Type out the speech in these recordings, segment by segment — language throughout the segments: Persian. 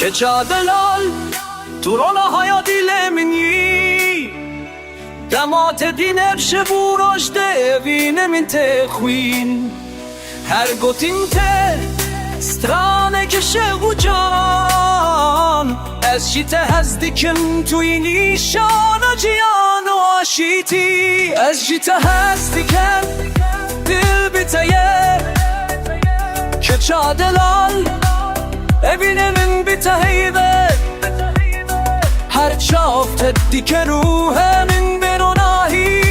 که چادلال تورانهایا دیل منی دمات دینب شبوراش دوین من تخوین هر گوتین ته سترانه که شغو جان از شیته هزدیکم توی نیشان جیان و آشیتی از شیته هزدیکم دل بیتایه که چادلال ebine min bitaheybe her çafte dike ruhemin beronahi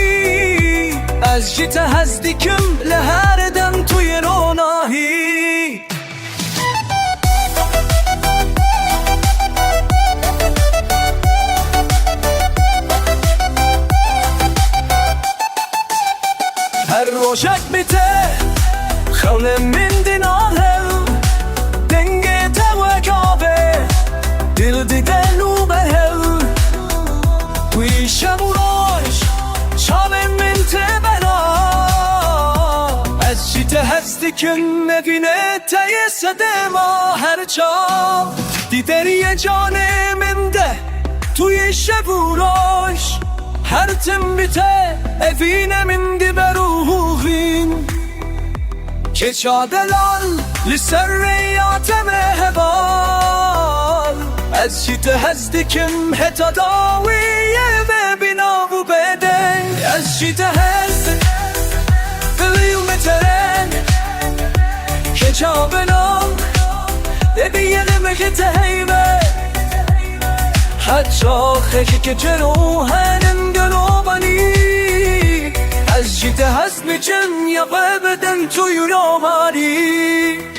az jite hazdikim leherden tuyeronahi her roşak bite xavle min dinahev دل دیدنو به هل توی شب و روش شب من تبنا از جیت هستی که نبینه تایسته ما هر چا دیدری جان من ده توی شب و روش هر تم بیته evine من دی بروحین که چادلال لسریات مهبال از شیت هزدیکم هتا داویه و بنا و بدن از شیت هزد دلیو مترن که چابنام دبیه مکت هیبه حتی خیلی که جروحنم گلوبانی از شیت هزد میچن یا بدن توی ناماری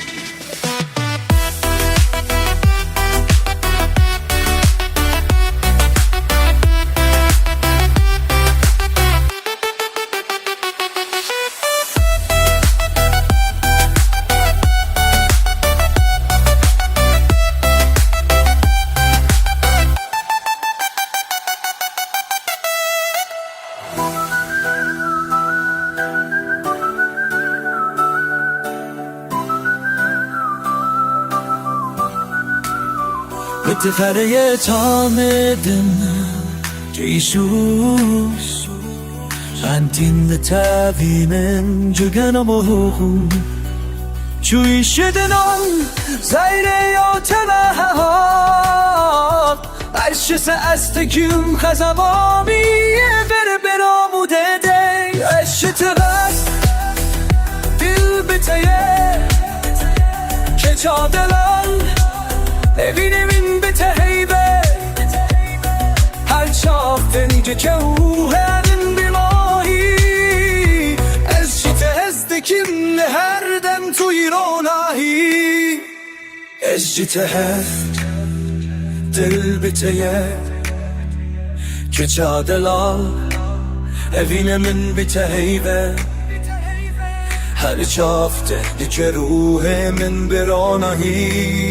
اتفاقی تامدم جیشوش انتین تابیمن جگنم وهم شوی شدنم زیره یا تنها عرشس استکیم خزوامی برامو دده عشت بس دل بتایه که چادلال evine min biteheybe her çaften که اوهن بیماهی از شیته هزدیکم هر دم توی روناهی از شیته هزد دل بیتیه که چادلال evine min biteheybe هر چافته که روح من برانهی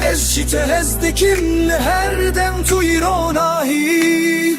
از شیت هزدیکم هر دم توی رانهی